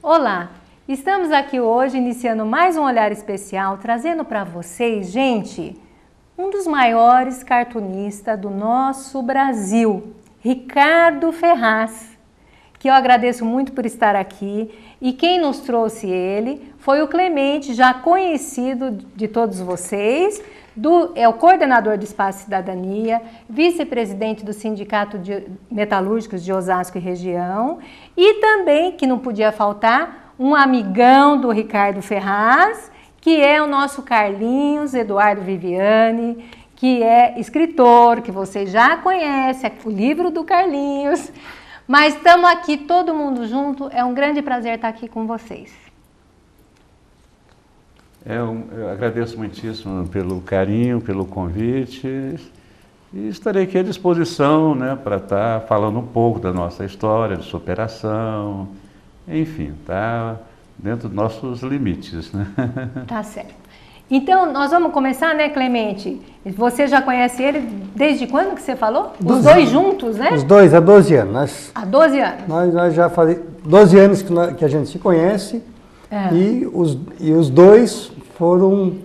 Olá, estamos aqui hoje iniciando mais um Olhar Especial, trazendo para vocês, gente, um dos maiores cartunistas do nosso Brasil, Ricardo Ferraz, que eu agradeço muito por estar aqui, e quem nos trouxe ele foi o Clemente, já conhecido de todos vocês, é o coordenador do Espaço Cidadania, vice-presidente do Sindicato de Metalúrgicos de Osasco e região, e também, que não podia faltar, um amigão do Ricardo Ferraz, que é o nosso Carlinhos Eduardo Viviani, que é escritor, que vocês já conhecem, o livro do Carlinhos, mas estamos aqui todo mundo junto, é um grande prazer estar aqui com vocês. Eu agradeço muitíssimo pelo carinho, pelo convite e estarei aqui à disposição, né, para estar falando um pouco da nossa história, de superação, enfim, tá dentro dos nossos limites, né? Tá certo. Então, nós vamos começar, né, Clemente? Você já conhece ele desde quando que você falou? Os dois juntos, né? Os dois, há 12 anos. Há 12 anos? Nós já fazemos 12 anos que a gente se conhece. E os dois foram,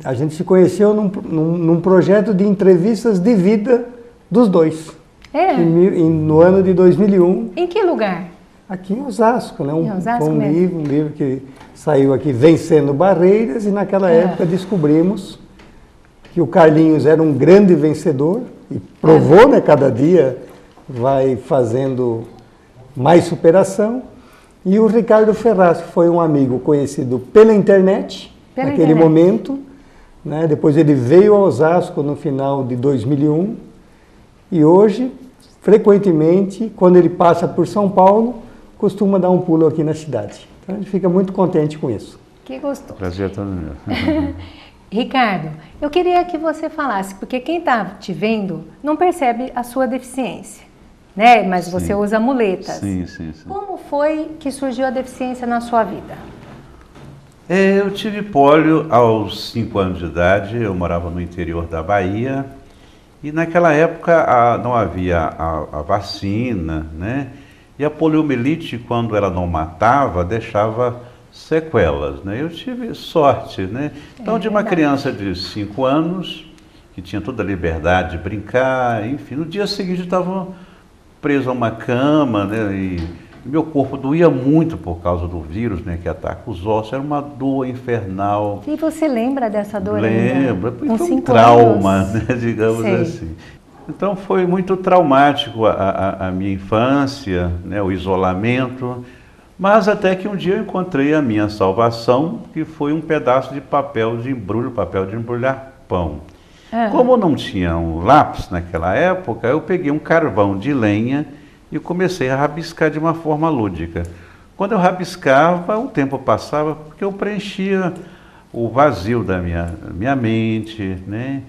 a gente se conheceu num projeto de entrevistas de vida dos dois. No ano de 2001. Em que lugar? Aqui em Osasco, né? Osasco um livro que saiu aqui, Vencendo Barreiras, e naquela época descobrimos que o Carlinhos era um grande vencedor, e provou, né? Cada dia vai fazendo mais superação. E o Ricardo Ferraz, que foi um amigo conhecido pela internet, naquele momento, né? Depois ele veio a Osasco no final de 2001, e hoje, frequentemente, quando ele passa por São Paulo, costuma dar um pulo aqui na cidade. Então a gente fica muito contente com isso. Que gostoso. Prazer todo meu. Ricardo, eu queria que você falasse, porque quem está te vendo não percebe a sua deficiência, né? Mas você usa muletas. Sim. Como foi que surgiu a deficiência na sua vida? Eu tive pólio aos 5 anos de idade, eu morava no interior da Bahia, e naquela época não havia a vacina, né? E a poliomielite, quando ela não matava, deixava sequelas, né? Eu tive sorte, né? Então, de uma criança de 5 anos, que tinha toda a liberdade de brincar, enfim, no dia seguinte eu estava preso a uma cama, né? E meu corpo doía muito por causa do vírus, né? Que ataca os ossos, era uma dor infernal. E você lembra dessa dor? Lembro, foi um trauma, né? Digamos assim. Então foi muito traumático a minha infância, né, o isolamento, mas até que um dia eu encontrei a minha salvação, que foi um pedaço de papel de embrulhar pão. Como não tinha um lápis naquela época, eu peguei um carvão de lenha e comecei a rabiscar de uma forma lúdica. Quando eu rabiscava, o tempo passava porque eu preenchia o vazio da minha mente, né?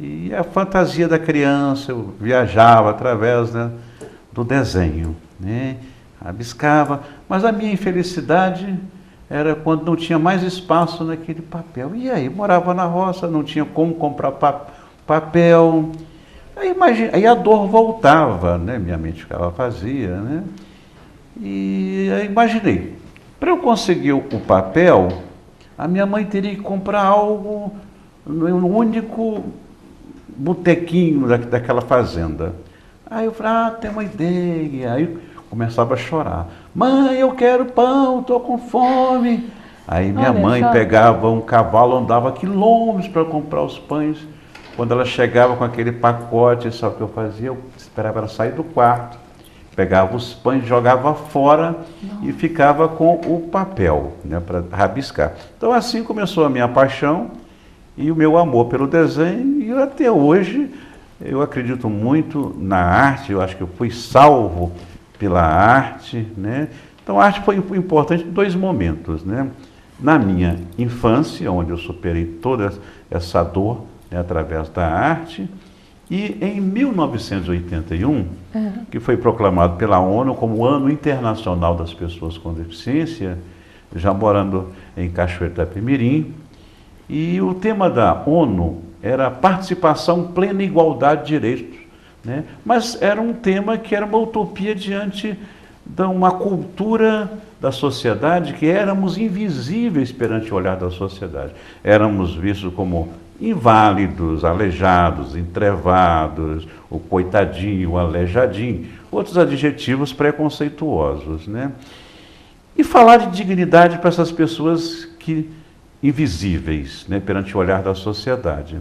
E a fantasia da criança, eu viajava através, né, do desenho, né? Rabiscava, mas a minha infelicidade era quando não tinha mais espaço naquele papel. E aí, morava na roça, não tinha como comprar papel. Aí a dor voltava, né? Minha mente ficava vazia, né? E aí imaginei, para eu conseguir o papel, a minha mãe teria que comprar algo no único botequinho daquela fazenda. Aí eu falei, tem uma ideia. Aí começava a chorar. Mãe, eu quero pão, estou com fome. Aí minha mãe pegava um cavalo, andava quilômetros para comprar os pães. Quando ela chegava com aquele pacote, sabe o que eu fazia? Eu esperava ela sair do quarto, pegava os pães, jogava fora e ficava com o papel, né, para rabiscar. Então assim começou a minha paixão e o meu amor pelo desenho, e até hoje eu acredito muito na arte. Eu acho que eu fui salvo pela arte, né? Então a arte foi importante em 2 momentos, né? Na minha infância, onde eu superei toda essa dor, né, através da arte, E em 1981, que foi proclamado pela ONU como o Ano Internacional das Pessoas com Deficiência, já morando em Cachoeiro do Itapemirim, e o tema da ONU era participação, plena igualdade de direitos, né? Mas era um tema que era uma utopia diante de uma cultura da sociedade que éramos invisíveis perante o olhar da sociedade. Éramos vistos como inválidos, aleijados, entrevados, o coitadinho, o aleijadinho, outros adjetivos preconceituosos, né? E falar de dignidade para essas pessoas que invisíveis, né, perante o olhar da sociedade.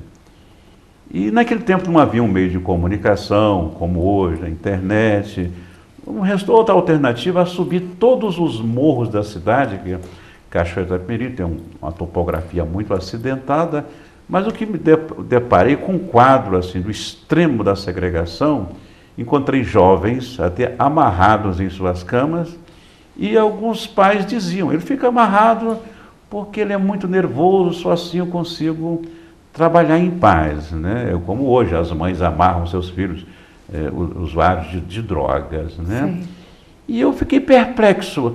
E naquele tempo não havia um meio de comunicação, como hoje, a internet. Não restou outra alternativa a subir todos os morros da cidade, que Cachoeiro do Itapemirim tem uma topografia muito acidentada, mas o que me deparei com um quadro assim, do extremo da segregação, encontrei jovens até amarrados em suas camas, e alguns pais diziam, ele fica amarrado porque ele é muito nervoso, só assim eu consigo trabalhar em paz, né? Como hoje as mães amarram seus filhos usuários de drogas, né? Sim. E eu fiquei perplexo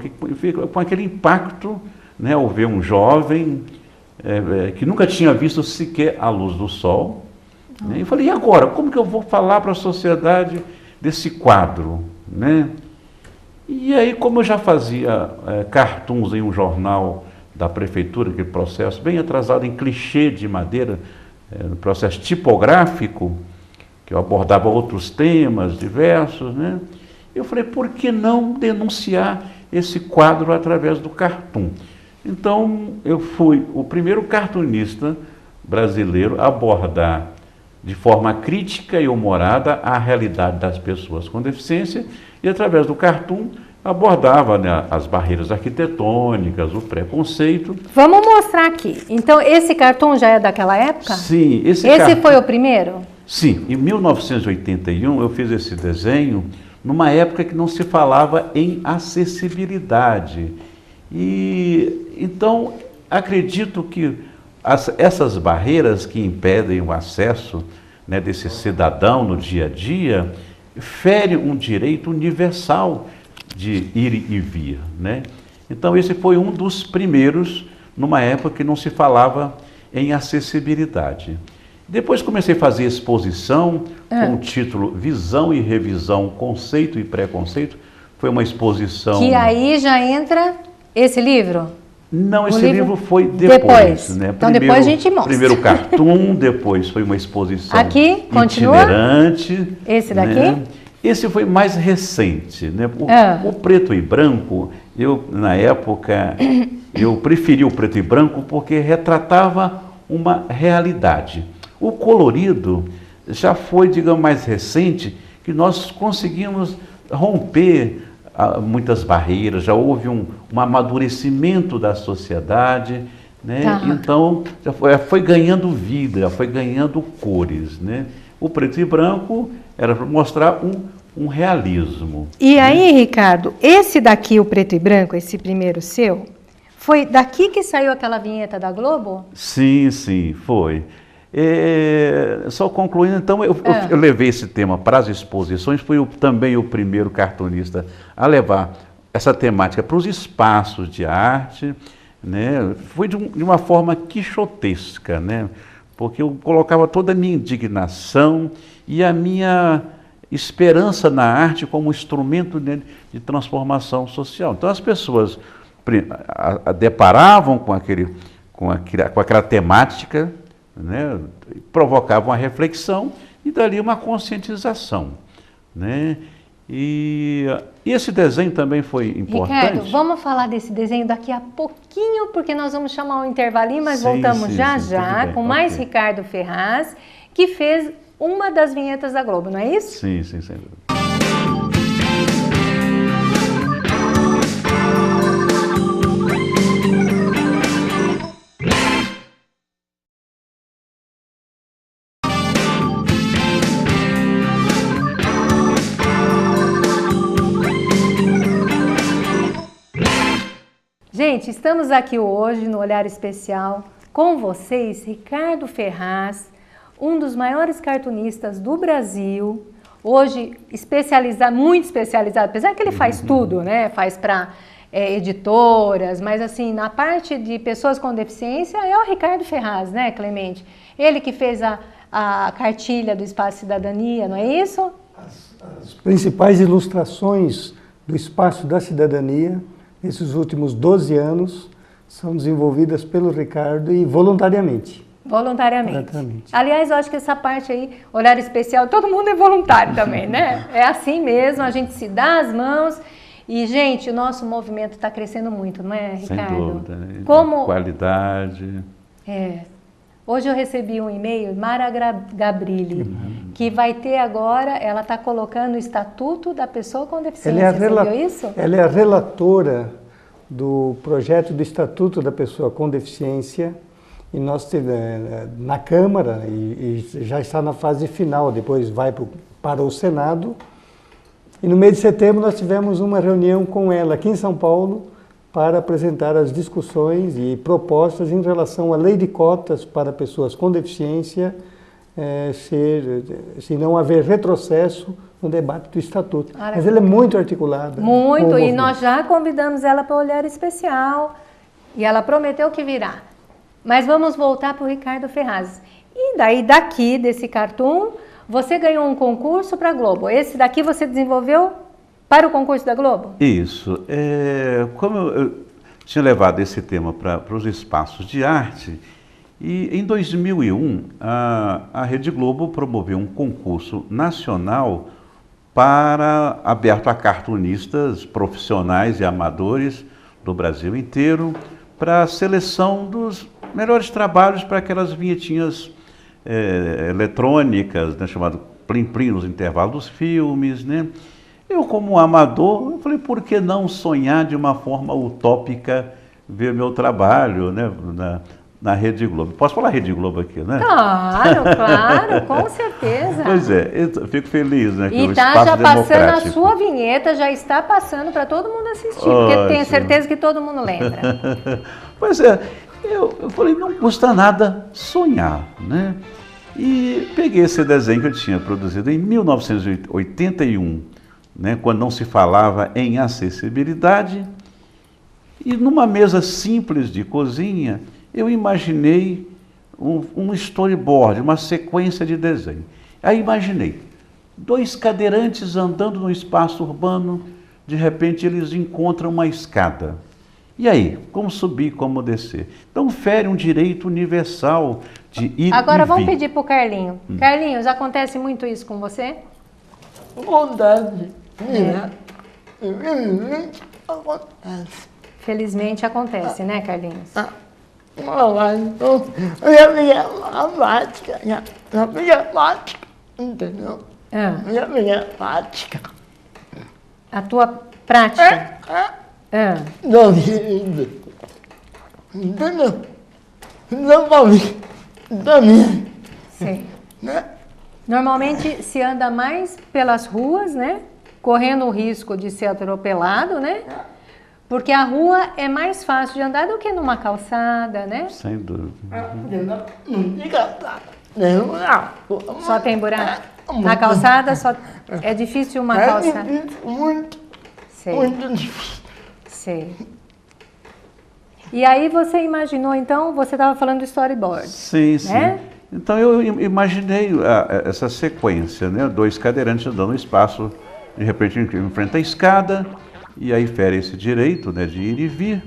com aquele impacto, né, ao ver um jovem que nunca tinha visto sequer a luz do sol, né? E falei, e agora? Como que eu vou falar para a sociedade desse quadro, né? E aí, como eu já fazia cartoons em um jornal da prefeitura, aquele processo bem atrasado em clichê de madeira, no processo tipográfico, que eu abordava outros temas diversos, né? Eu falei, por que não denunciar esse quadro através do cartoon? Então, eu fui o primeiro cartunista brasileiro a abordar de forma crítica e humorada a realidade das pessoas com deficiência e, através do cartoon, abordava, né, as barreiras arquitetônicas, o preconceito. Vamos mostrar aqui. Então, esse cartoon já é daquela época? Sim. Esse foi o primeiro? Sim. Em 1981, eu fiz esse desenho numa época que não se falava em acessibilidade. E, então, acredito que essas barreiras que impedem o acesso, né, desse cidadão no dia a dia, ferem um direito universal de ir e vir, né? Então esse foi um dos primeiros, numa época que não se falava em acessibilidade. Depois comecei a fazer exposição com o título Visão e Revisão, Conceito e Preconceito. Foi uma exposição... Que aí já entra esse livro? Não, esse livro foi depois. Né? Então depois a gente mostra. Primeiro o cartoon, depois foi uma exposição aqui, continua? Itinerante. Esse daqui? Né? Esse foi mais recente, né? O preto e branco, na época, eu preferi o preto e branco porque retratava uma realidade. O colorido já foi, digamos, mais recente, que nós conseguimos romper muitas barreiras, já houve um amadurecimento da sociedade, né? Tá. Então, já foi ganhando vida, já foi ganhando cores, né? O preto e branco era para mostrar um realismo. E aí, Ricardo, esse daqui, o preto e branco, esse primeiro seu, foi daqui que saiu aquela vinheta da Globo? Sim, sim, foi. Só concluindo, então, eu levei esse tema para as exposições, fui também o primeiro cartunista a levar essa temática para os espaços de arte, né? Foi de uma forma quixotesca, né? Porque eu colocava toda a minha indignação e a minha esperança na arte como instrumento de transformação social. Então as pessoas deparavam com aquela temática, né, provocavam uma reflexão e dali uma conscientização, né? E esse desenho também foi importante. Ricardo, vamos falar desse desenho daqui a pouquinho, porque nós vamos chamar um intervalinho, mas voltamos já com mais Ricardo Ferraz, que fez uma das vinhetas da Globo, não é isso? Sim, sem dúvida. Gente, estamos aqui hoje no Olhar Especial com vocês, Ricardo Ferraz, um dos maiores cartunistas do Brasil, hoje muito especializado, apesar que ele faz tudo, né? Faz para editoras, mas assim, na parte de pessoas com deficiência é o Ricardo Ferraz, né, Clemente? Ele que fez a cartilha do Espaço Cidadania, não é isso? As principais ilustrações do Espaço da Cidadania, nesses últimos 12 anos, são desenvolvidas pelo Ricardo e voluntariamente. Voluntariamente. Aliás, eu acho que essa parte aí, Olhar Especial, todo mundo é voluntário também, né? É assim mesmo, a gente se dá as mãos e, gente, o nosso movimento está crescendo muito, não é, Ricardo? Sem dúvida. Né? Como... Qualidade. Hoje eu recebi um e-mail, Mara Gabrilli, que vai ter agora, ela está colocando o Estatuto da Pessoa com Deficiência, você viu isso? Ela é a relatora do projeto do Estatuto da Pessoa com Deficiência, e nós tivemos na Câmara, e já está na fase final, depois vai para o Senado, e no mês de setembro nós tivemos uma reunião com ela aqui em São Paulo, para apresentar as discussões e propostas em relação à lei de cotas para pessoas com deficiência, se não haver retrocesso no debate do Estatuto. Mas ela é muito articulada. Muito, e nós já convidamos ela para o Olhar Especial, e ela prometeu que virá. Mas vamos voltar para o Ricardo Ferraz. E daí, desse cartoon, você ganhou um concurso para a Globo. Esse daqui você desenvolveu para o concurso da Globo? Isso. Como eu tinha levado esse tema para os espaços de arte, e em 2001 a Rede Globo promoveu um concurso nacional aberto a cartunistas profissionais e amadores do Brasil inteiro, para a seleção dos melhores trabalhos para aquelas vinhetinhas eletrônicas, né, chamado plim-plim nos intervalos dos filmes, né? Eu, como amador, eu falei, por que não sonhar de uma forma utópica ver meu trabalho, né, na Rede Globo? Posso falar Rede Globo aqui, né? Claro, com certeza. Pois eu fico feliz, né? E está já passando a sua vinheta, já está passando para todo mundo assistir, porque tenho certeza que todo mundo lembra. Pois eu falei, não custa nada sonhar, né? E peguei esse desenho que eu tinha produzido em 1981, né, quando não se falava em acessibilidade, e numa mesa simples de cozinha, eu imaginei um storyboard, uma sequência de desenho. Aí imaginei 2 cadeirantes andando no espaço urbano, de repente eles encontram uma escada. E aí, como subir, como descer? Então fere um direito universal de ir e vir. Agora vamos pedir para o Carlinho. Carlinhos, acontece muito isso com você? Acontece. Acontece. Felizmente acontece, né, Carlinhos? Minha prática, entendeu? Minha prática. A tua prática? Entendeu? Não para mim. Sim. Normalmente se anda mais pelas ruas, né? Correndo o risco de ser atropelado, né? Porque a rua é mais fácil de andar do que numa calçada, né? Sem dúvida. Só tem buraco? Na calçada só é difícil uma calçada? Muito. Sei. Muito difícil. Sei. E aí você imaginou, então, você estava falando do storyboard. Sim, né? Sim. Então eu imaginei essa sequência, né? 2 cadeirantes andando no espaço, de repente enfrenta a escada, e aí fere esse direito, né, de ir e vir.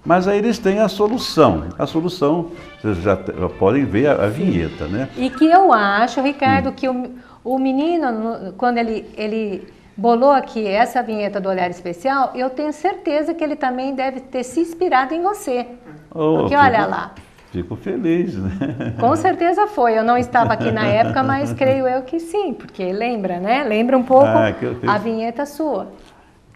Mas aí eles têm a solução. A solução, vocês já podem ver a vinheta, né? E que eu acho, Ricardo, que o menino, quando ele bolou aqui essa vinheta do Olhar Especial, eu tenho certeza que ele também deve ter se inspirado em você. Porque olha lá. Fico feliz, né? Com certeza foi. Eu não estava aqui na época, mas creio eu que sim, porque lembra, né? Lembra um pouco a vinheta sua.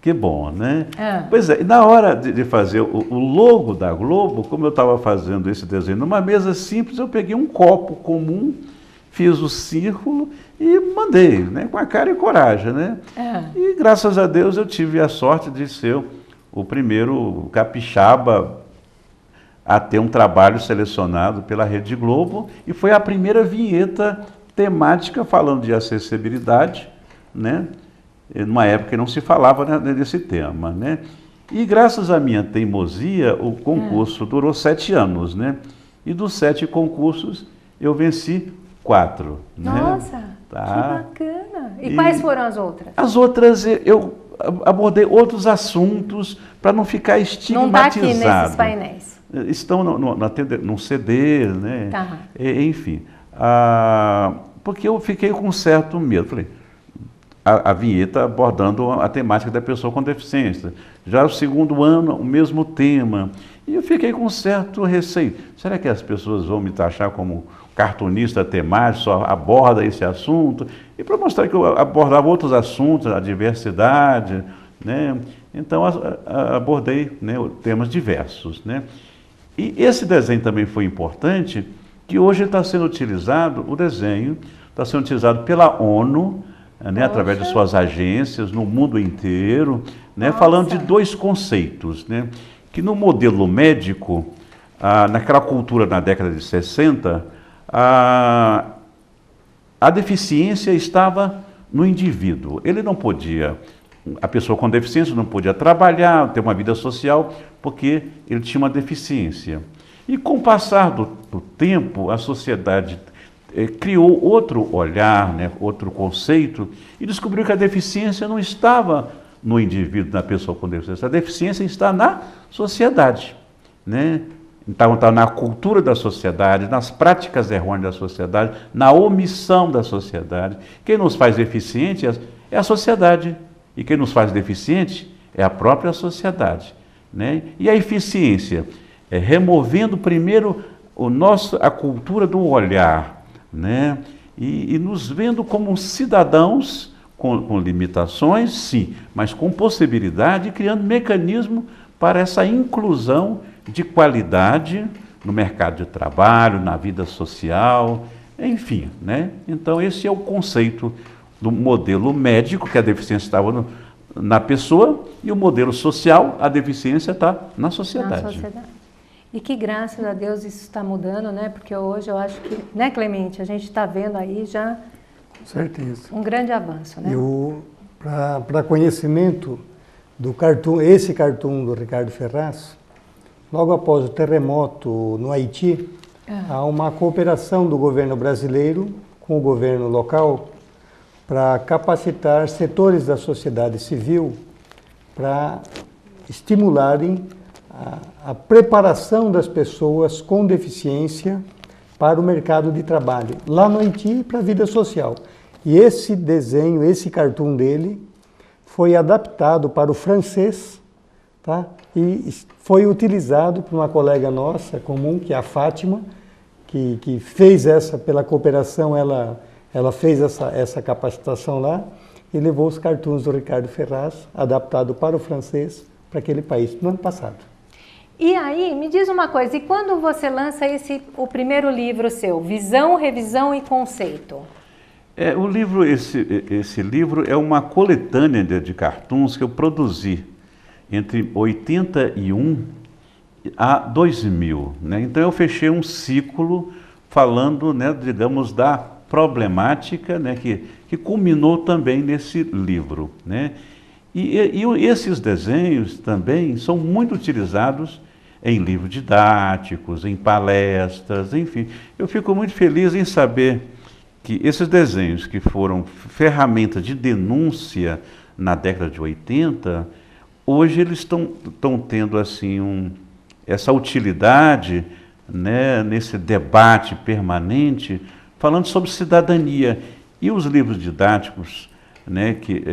Que bom, né? Pois é, e na hora de fazer o logo da Globo, como eu estava fazendo esse desenho numa mesa simples, eu peguei um copo comum, fiz o círculo e mandei, né? Com a cara e coragem, né? E graças a Deus eu tive a sorte de ser o primeiro capixaba a ter um trabalho selecionado pela Rede Globo, e foi a primeira vinheta temática falando de acessibilidade, né? Numa época que não se falava desse tema, né? E graças à minha teimosia, o concurso durou 7 anos, né? E dos 7 concursos, eu venci 4. Nossa, né? Tá. Que bacana! E quais foram as outras? As outras, eu abordei outros assuntos para não ficar estigmatizado. Não está aqui nesses painéis. Estão no CD, né? Tá. Enfim, porque eu fiquei com um certo medo. Falei, a vinheta abordando a temática da pessoa com deficiência. Já o segundo ano, o mesmo tema. E eu fiquei com um certo receio. Será que as pessoas vão me taxar como cartunista temático, só aborda esse assunto? E para mostrar que eu abordava outros assuntos, a diversidade, né? Então abordei, né, temas diversos, né? E esse desenho também foi importante, que hoje está sendo utilizado, o desenho está sendo utilizado pela ONU, né, através de suas agências no mundo inteiro, né, falando de 2 conceitos, né, que no modelo médico, naquela cultura na década de 60, a deficiência estava no indivíduo. Ele não podia, a pessoa com deficiência não podia trabalhar, ter uma vida social, porque ele tinha uma deficiência. E com o passar do tempo, a sociedade criou outro olhar, né, outro conceito, e descobriu que a deficiência não estava no indivíduo, na pessoa com deficiência. A deficiência está na sociedade, né? Então está na cultura da sociedade, nas práticas errôneas da sociedade, na omissão da sociedade. Quem nos faz deficiente é a sociedade, e quem nos faz deficiente é a própria sociedade, né? E a eficiência é removendo primeiro a cultura do olhar, né? E nos vendo como cidadãos com limitações, sim, mas com possibilidade, criando mecanismo para essa inclusão de qualidade no mercado de trabalho, na vida social, enfim, né? Então esse é o conceito do modelo médico, que a deficiência estava na pessoa, e o modelo social, a deficiência está na sociedade. Na sociedade. E que graças a Deus isso está mudando, né? Porque hoje eu acho que, né, Clemente, a gente está vendo aí já certeza, um grande avanço, né? Para conhecimento do cartoon, esse cartoon do Ricardo Ferraz, logo após o terremoto no Haiti, há uma cooperação do governo brasileiro com o governo local para capacitar setores da sociedade civil para estimularem a preparação das pessoas com deficiência para o mercado de trabalho, lá no Haiti e para a vida social. E esse desenho, esse cartoon dele, foi adaptado para o francês, tá? E foi utilizado por uma colega nossa comum, que é a Fátima, que fez pela cooperação, ela fez essa capacitação lá e levou os cartoons do Ricardo Ferraz, adaptado para o francês, para aquele país, no ano passado. E aí, me diz uma coisa, e quando você lança o primeiro livro seu, Visão, Revisão e Conceito? O livro, esse livro é uma coletânea de cartoons que eu produzi entre 81 a 2000, né? Então eu fechei um ciclo falando, né, digamos, da problemática, né, que culminou também nesse livro, né? E esses desenhos também são muito utilizados em livros didáticos, em palestras, enfim. Eu fico muito feliz em saber que esses desenhos que foram ferramentas de denúncia na década de 80, hoje eles estão tendo assim essa utilidade, né, nesse debate permanente, falando sobre cidadania. E os livros didáticos, né, que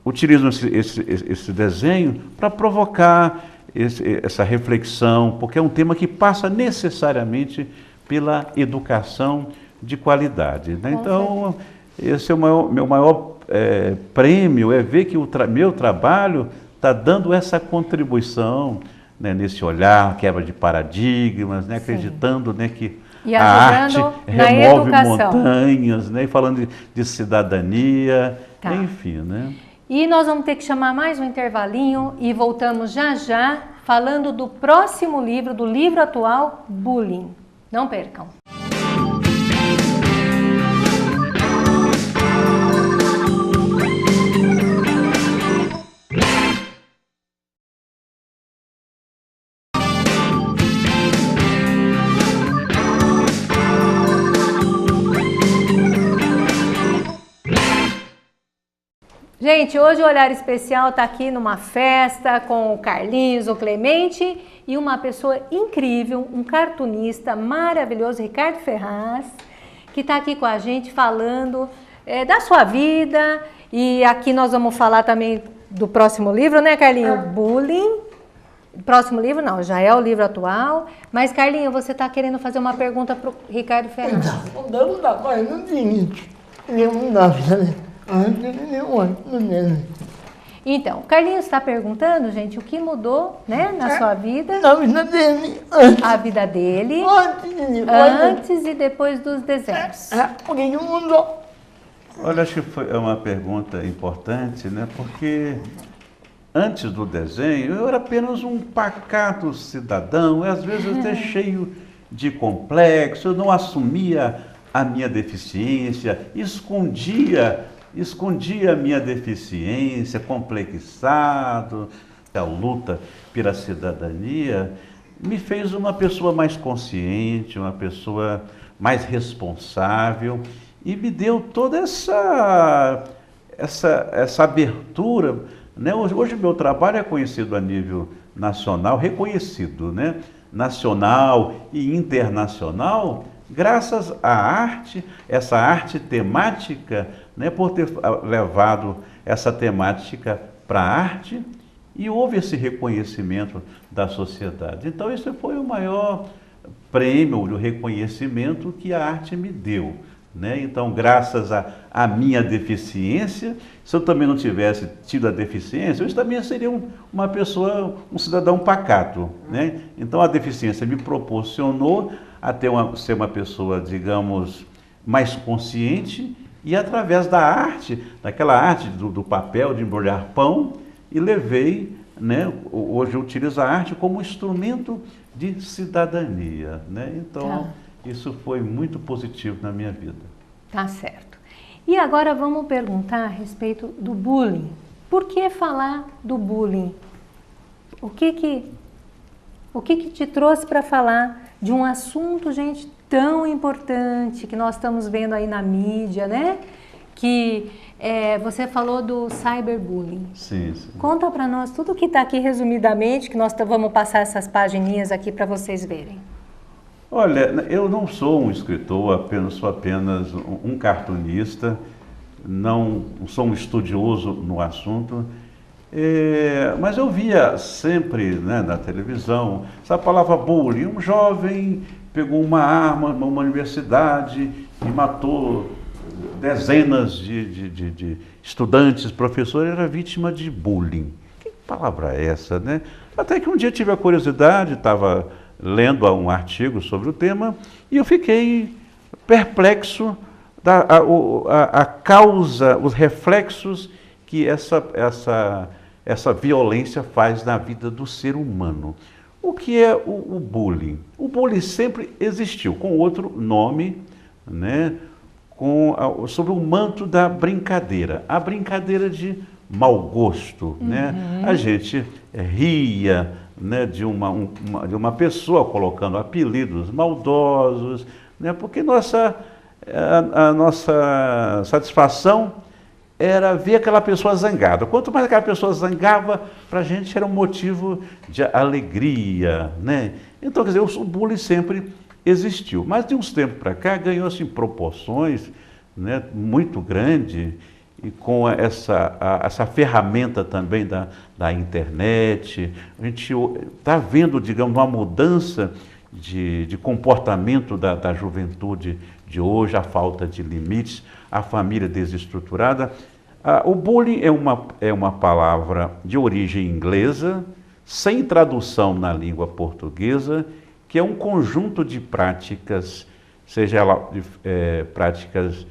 utilizam esse desenho para provocar essa reflexão, porque é um tema que passa necessariamente pela educação de qualidade, né? Então, esse é o meu maior prêmio, é ver que o meu trabalho está dando essa contribuição, né, nesse olhar, quebra de paradigmas, né, acreditando, né, que a arte remove montanhas, né, e falando de cidadania, enfim, né? E nós vamos ter que chamar mais um intervalinho e voltamos já já falando do próximo livro, do livro atual, Bullying. Não percam! Gente, hoje o Olhar Especial está aqui numa festa com o Carlinhos, o Clemente e uma pessoa incrível, um cartunista maravilhoso, Ricardo Ferraz, que está aqui com a gente falando da sua vida. E aqui nós vamos falar também do próximo livro, né, Carlinhos? Bullying. Próximo livro não, já é o livro atual. Mas, Carlinhos, você está querendo fazer uma pergunta para o Ricardo Ferraz. Não dá, mas não tem nenhum nada, né? Então, Carlinhos está perguntando, gente, o que mudou, né, na sua vida? Na vida dele. A vida dele, antes e depois dos desenhos. O que mudou? Olha, acho que é uma pergunta importante, né? Porque antes do desenho eu era apenas um pacato cidadão, e às vezes até cheio de complexo, eu não assumia a minha deficiência, escondia a minha deficiência, complexado. A luta pela cidadania me fez uma pessoa mais consciente, uma pessoa mais responsável e me deu toda essa abertura, né? Hoje meu trabalho é conhecido a nível nacional, reconhecido, né? Nacional e internacional, graças à arte, essa arte temática, né, por ter levado essa temática para a arte, e houve esse reconhecimento da sociedade. Então esse foi o maior prêmio, o reconhecimento que a arte me deu, né? Então, graças à minha deficiência, se eu também não tivesse tido a deficiência, eu também seria uma pessoa, um cidadão pacato, né? Então a deficiência me proporcionou a ser uma pessoa, digamos, mais consciente, e através da arte, daquela arte do papel de embrulhar pão, e levei, né, hoje eu utilizo a arte como instrumento de cidadania, né? Então, isso foi muito positivo na minha vida. Tá certo. E agora vamos perguntar a respeito do bullying. Por que falar do bullying? O que te trouxe para falar de um assunto, gente, tão importante que nós estamos vendo aí na mídia, né? Que você falou do cyberbullying. Sim. Conta para nós tudo que está aqui resumidamente, que nós vamos passar essas pagininhas aqui para vocês verem. Olha, eu não sou um escritor, sou apenas um cartunista, não sou um estudioso no assunto, mas eu via sempre, né, na televisão essa palavra bullying. Um jovem pegou uma arma numa universidade e matou dezenas de estudantes, professores, era vítima de bullying. Que palavra é essa, né? Até que um dia tive a curiosidade, estava lendo um artigo sobre o tema, e eu fiquei perplexo a causa, os reflexos que essa violência faz na vida do ser humano. O que é o bullying? O bullying sempre existiu, com outro nome, né? Sob o manto da brincadeira, a brincadeira de mau gosto, né? A gente ria, né, de uma pessoa colocando apelidos maldosos, né? Porque a nossa satisfação era ver aquela pessoa zangada. Quanto mais aquela pessoa zangava, para a gente era um motivo de alegria, né? Então, quer dizer, o bullying sempre existiu, mas de uns tempos para cá ganhou assim, proporções, né, muito grandes, e com essa ferramenta também da internet, a gente está vendo, digamos, uma mudança de comportamento da juventude de hoje, a falta de limites, a família desestruturada. O bullying é uma palavra de origem inglesa, sem tradução na língua portuguesa, que é um conjunto de práticas, seja ela práticas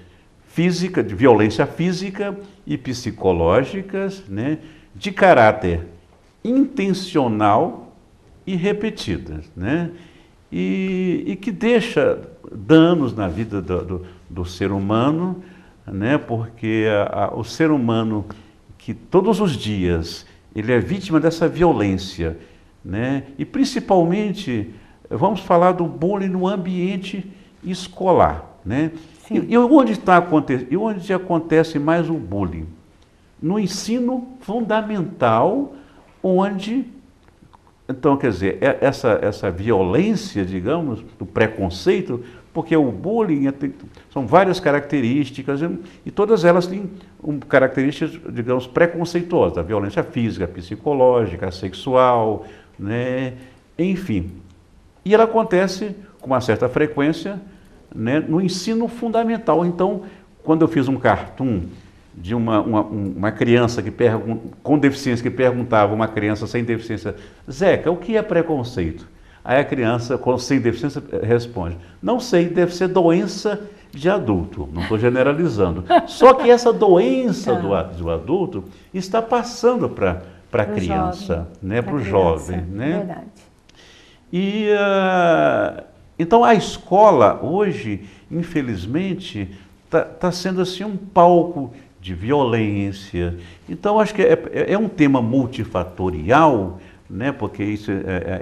físicas, de violência física e psicológicas, né, de caráter intencional e repetidas, né? E que deixa danos na vida do ser humano, né? Porque o ser humano que todos os dias ele é vítima dessa violência, né? E principalmente, vamos falar do bullying no ambiente escolar, né? E onde acontece mais o bullying? No ensino fundamental, onde, então, quer dizer, essa violência, digamos, do preconceito, porque o bullying são várias características, e todas elas têm características, digamos, preconceituosas, a violência física, psicológica, sexual, né? Enfim. E ela acontece com uma certa frequência, né, no ensino fundamental. Então, quando eu fiz um cartoon de uma criança com deficiência que perguntava a uma criança sem deficiência, Zeca, o que é preconceito? Aí a criança sem deficiência responde, não sei, deve ser doença de adulto, não estou generalizando. Só que essa doença do adulto está passando para a criança, né, para o jovem. Né? Verdade. E, então a escola hoje, infelizmente, está sendo assim um palco de violência. Então acho que é um tema multifatorial, né? Porque isso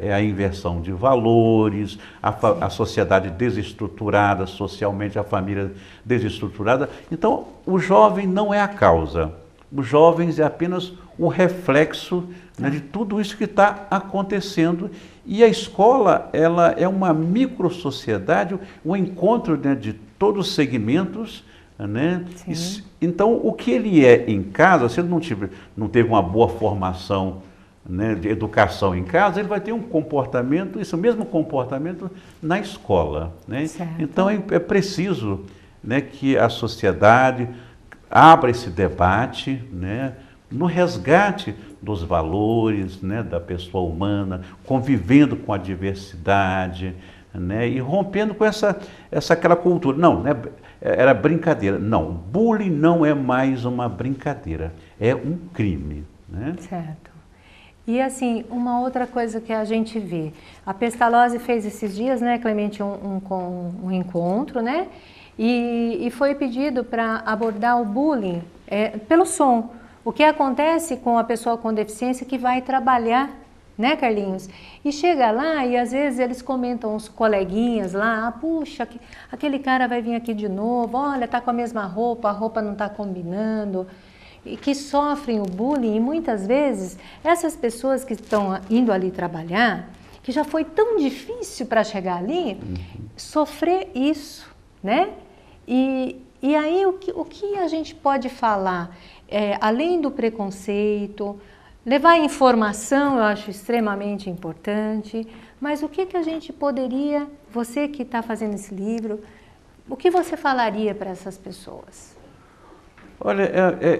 é a inversão de valores, a sociedade desestruturada, socialmente a família desestruturada. Então o jovem não é a causa, os jovens é apenas o reflexo, né, de tudo isso que está acontecendo. E a escola, ela é uma microsociedade, um encontro, né, de todos os segmentos, né? Então, o que ele é em casa, se ele não teve uma boa formação, né, de educação em casa, ele vai ter um comportamento, esse mesmo comportamento na escola. Né? Então, é preciso, né, que a sociedade abra esse debate, né, no resgate dos valores, né, da pessoa humana, convivendo com a diversidade, né, e rompendo com aquela cultura. Não, né, era brincadeira. Não, bullying não é mais uma brincadeira, é um crime. Né? Certo. E assim, uma outra coisa que a gente vê, a Pestalozzi fez esses dias, né, Clemente, um encontro, né, e foi pedido para abordar o bullying pelo som. O que acontece com a pessoa com deficiência que vai trabalhar, né, Carlinhos? E chega lá e às vezes eles comentam, os coleguinhas lá, puxa, aquele cara vai vir aqui de novo, olha, tá com a mesma roupa, a roupa não está combinando, e que sofrem o bullying. E muitas vezes essas pessoas que estão indo ali trabalhar, que já foi tão difícil para chegar ali, sofrer isso, né? E aí o que a gente pode falar? Além do preconceito, levar informação eu acho extremamente importante, mas o que a gente poderia, você que está fazendo esse livro, o que você falaria para essas pessoas? Olha,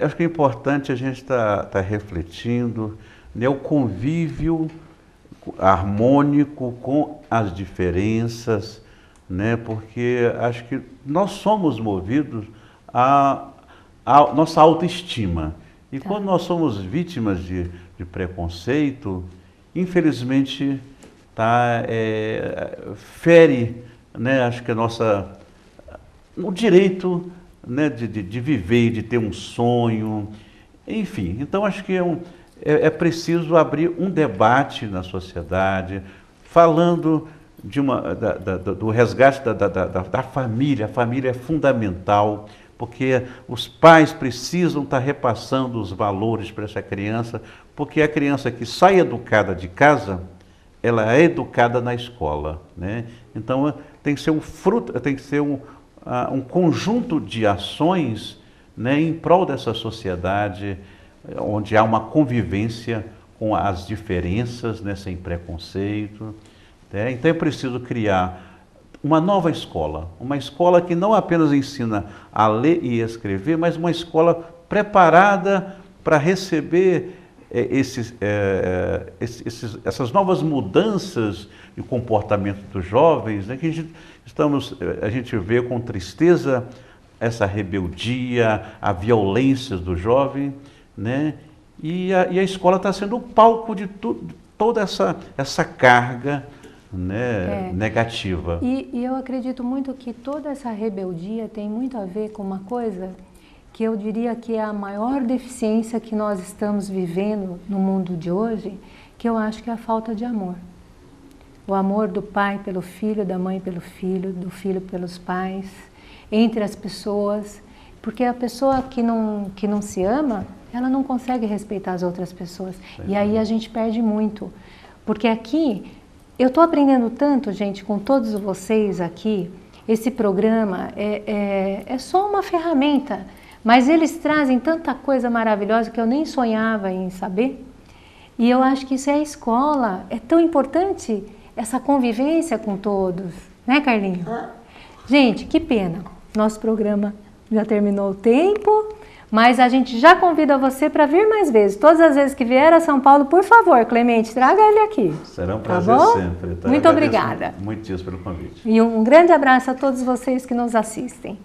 acho que é importante a gente estar refletindo, né, o convívio harmônico com as diferenças, né, porque acho que nós somos movidos a nossa autoestima. E quando nós somos vítimas de preconceito, infelizmente, fere, né, acho que o direito, né, de viver, de ter um sonho, enfim. Então, acho que é preciso abrir um debate na sociedade, falando do resgate da família. A família é fundamental, porque os pais precisam estar repassando os valores para essa criança, porque a criança que sai educada de casa, ela é educada na escola, né? Então, tem que ser um conjunto de ações, né, em prol dessa sociedade, onde há uma convivência com as diferenças, né, sem preconceito. Né? Então, é preciso criar uma nova escola, uma escola que não apenas ensina a ler e escrever, mas uma escola preparada para receber essas novas mudanças de comportamento dos jovens, né, que a gente vê com tristeza essa rebeldia, a violência do jovem, né, e a escola está sendo o palco de toda essa carga, né, negativa. E eu acredito muito que toda essa rebeldia tem muito a ver com uma coisa que eu diria que é a maior deficiência que nós estamos vivendo no mundo de hoje, que eu acho que é a falta de amor. O amor do pai pelo filho, da mãe pelo filho, do filho pelos pais, entre as pessoas. Porque a pessoa que não se ama, ela não consegue respeitar as outras pessoas. E aí a gente perde muito. Porque aqui, eu estou aprendendo tanto, gente, com todos vocês aqui. Esse programa é só uma ferramenta, mas eles trazem tanta coisa maravilhosa que eu nem sonhava em saber. E eu acho que isso é a escola. É tão importante essa convivência com todos. Né, Carlinhos? Gente, que pena. Nosso programa já terminou o tempo, mas a gente já convida você para vir mais vezes. Todas as vezes que vier a São Paulo, por favor, Clemente, traga ele aqui. Será um prazer sempre. Muito obrigada. Muitíssimo pelo convite. E um grande abraço a todos vocês que nos assistem.